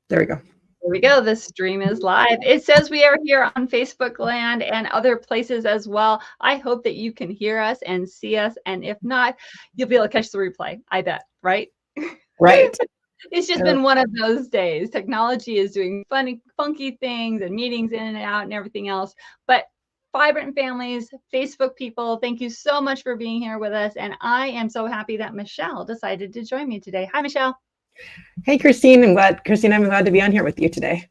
There we go. Here we go. The stream is live. It says we are here on Facebook land and other places as well. I hope that you can hear us and see us. And if not, you'll be able to catch the replay. I bet, right? Right. It's just been one of those days. Technology is doing funny, funky things and meetings in and out and everything else. But Vibrant Families, Facebook people, thank you so much for being here with us. And I am so happy that Michelle decided to join me today. Hi, Michelle. Hey, Christine. I'm glad to be on here with you today.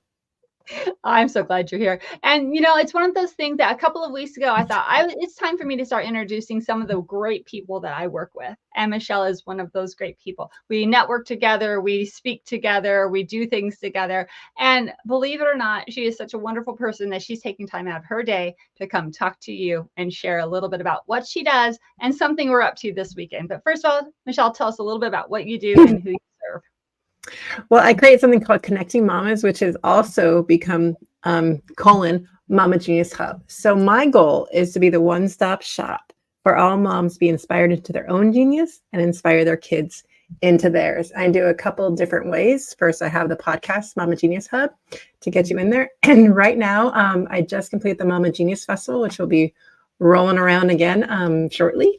I'm so glad you're here. And it's one of those things that a couple of weeks ago I thought it's time for me to start introducing some of the great people that I work with. And Michelle is one of those great people. We network together, we speak together, we do things together. And believe it or not, she is such a wonderful person that she's taking time out of her day to come talk to you and share a little bit about what she does and something we're up to this weekend. But first of all, Michelle, tell us a little bit about what you do and who you serve. Well, I create something called Connecting Mamas, which has also become Mama Genius Hub. So my goal is to be the one-stop shop for all moms to be inspired into their own genius and inspire their kids into theirs. I do a couple different ways. First, I have the podcast, Mama Genius Hub, to get you in there. And right now, I just completed the Mama Genius Festival, which will be rolling around again shortly.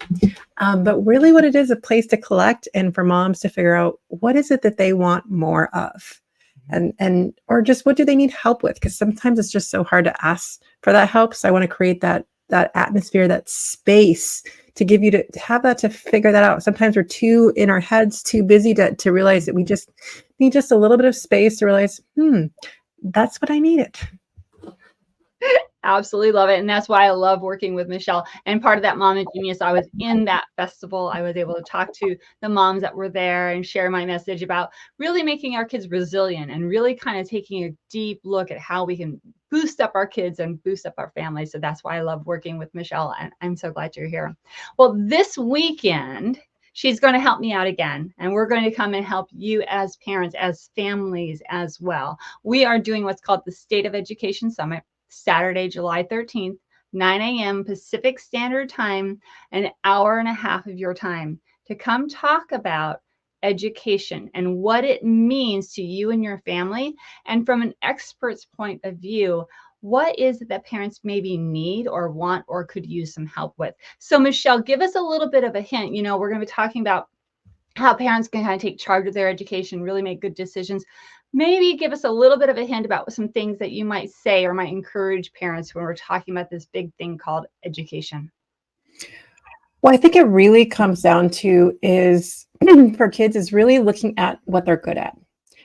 But really what it is, a place to collect and for moms to figure out what is it that they want more of and or just what do they need help with? Because sometimes it's just so hard to ask for that help. So I want to create that atmosphere, that space to give you to have that, to figure that out. Sometimes we're too in our heads, too busy to realize that we just need just a little bit of space to realize, that's what I needed. Absolutely love it. And that's why I love working with Michelle. And part of that Mama Genius, I was in that festival. I was able to talk to the moms that were there and share my message about really making our kids resilient and really kind of taking a deep look at how we can boost up our kids and boost up our families. So that's why I love working with Michelle. And I'm so glad you're here. Well, this weekend, she's going to help me out again. And we're going to come and help you as parents, as families as well. We are doing what's called the State of Education Summit. Saturday, July 13th, 9 a.m. Pacific Standard Time, an hour and a half of your time to come talk about education and what it means to you and your family. And from an expert's point of view, what is it that parents maybe need or want or could use some help with? So Michelle, give us a little bit of a hint. We're going to be talking about how parents can kind of take charge of their education, really make good decisions. Maybe give us a little bit of a hint about some things that you might say or might encourage parents when we're talking about this big thing called education. Well, I think it really comes down to is for kids is really looking at what they're good at.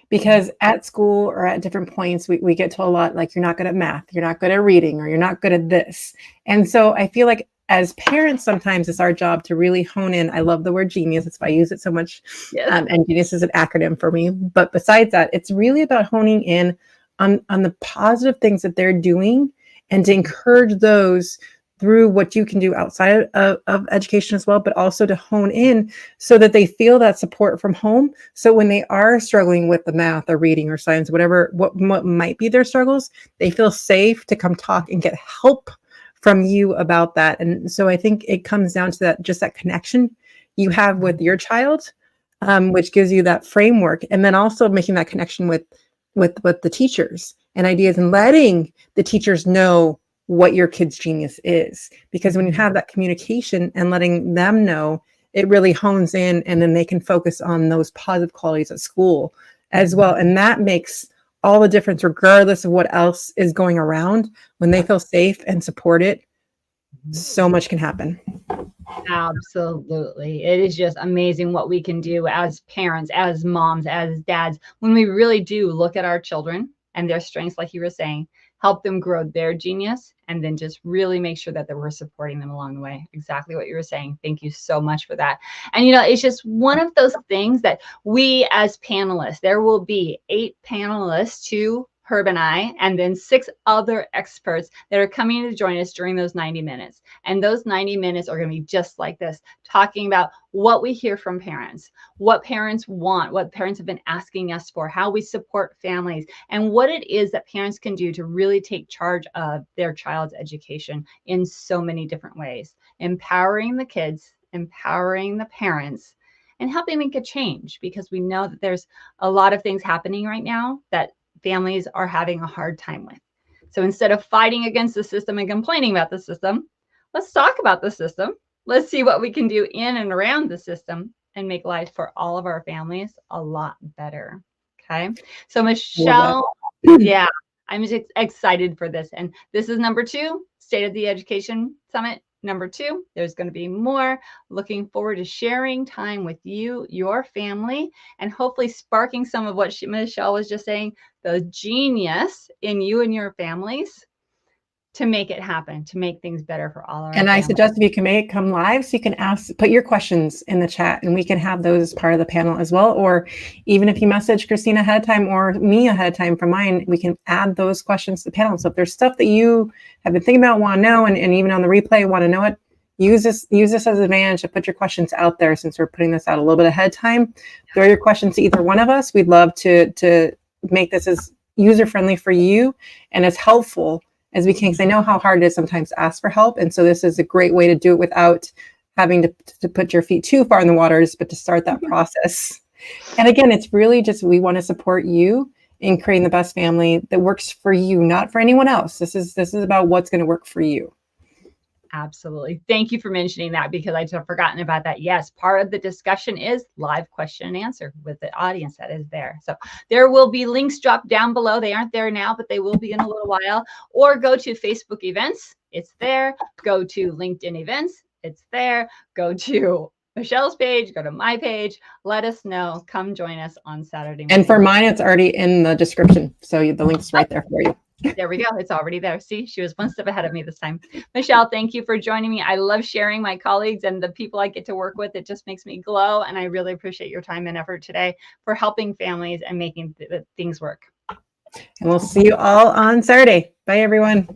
Because at school or at different points, we get told a lot, like, you're not good at math, you're not good at reading, or you're not good at this. And so I feel like as parents, sometimes it's our job to really hone in. I love the word genius. That's why I use it so much. Yes. And genius is an acronym for me. But besides that, it's really about honing in on the positive things that they're doing and to encourage those through what you can do outside of education as well, but also to hone in so that they feel that support from home. So when they are struggling with the math or reading or science, what might be their struggles, they feel safe to come talk and get help from you about that. And so I think it comes down to that connection you have with your child, which gives you that framework. And then also making that connection with the teachers and ideas and letting the teachers know what your kid's genius is. Because when you have that communication and letting them know, it really hones in, and then they can focus on those positive qualities at school as well. And that makes all the difference, regardless of what else is going around. When they feel safe and supported, so much can happen. Absolutely. It is just amazing what we can do as parents, as moms, as dads, when we really do look at our children and their strengths, like you were saying, help them grow their genius, and then just really make sure that we're supporting them along the way. Exactly what you were saying. Thank you so much for that. And, it's just one of those things that we as panelists, there will be 8 panelists, 2 Herb and I, and then 6 other experts that are coming to join us during those 90 minutes. And those 90 minutes are going to be just like this, talking about what we hear from parents, what parents want, what parents have been asking us for, how we support families, and what it is that parents can do to really take charge of their child's education in so many different ways, empowering the kids, empowering the parents, and helping make a change, because we know that there's a lot of things happening right now that families are having a hard time with. So instead of fighting against the system and complaining about the system, let's talk about the system. Let's see what we can do in and around the system and make life for all of our families a lot better. Okay. So Michelle, yeah, I'm just excited for this. And this is number 2, State of the Education Summit. Number 2, there's going to be more. Looking forward to sharing time with you, your family, and hopefully sparking some of what Michelle was just saying, the genius in you and your families to make it happen, to make things better for all our And I families. suggest if you can make it come live, so you can put your questions in the chat, and we can have those as part of the panel as well. Or even if you message Christina ahead of time or me ahead of time from mine, we can add those questions to the panel. So if there's stuff that you have been thinking about, want to know, and even on the replay want to know it, use this as an advantage to put your questions out there. Since we're putting this out a little bit ahead of time, throw your questions to either one of us. We'd love to make this as user-friendly for you and as helpful as we can, because I know how hard it is sometimes to ask for help. And so this is a great way to do it without having to put your feet too far in the waters, but to start that process. And again, it's really just, we want to support you in creating the best family that works for you, not for anyone else. This is about what's going to work for you. Absolutely. Thank you for mentioning that, because I'd forgotten about that. Yes, part of the discussion is live question and answer with the audience that is there. So there will be links dropped down below. They aren't there now, but they will be in a little while. Or go to Facebook events. It's there. Go to LinkedIn events. It's there. Go to Michelle's page. Go to my page. Let us know. Come join us on Saturday morning. And for mine, it's already in the description. So the link's right there for you. There we go. It's already there. See, she was one step ahead of me this time. Michelle, thank you for joining me. I love sharing my colleagues and the people I get to work with. It just makes me glow. And I really appreciate your time and effort today for helping families and making things work. And we'll see you all on Saturday. Bye, everyone.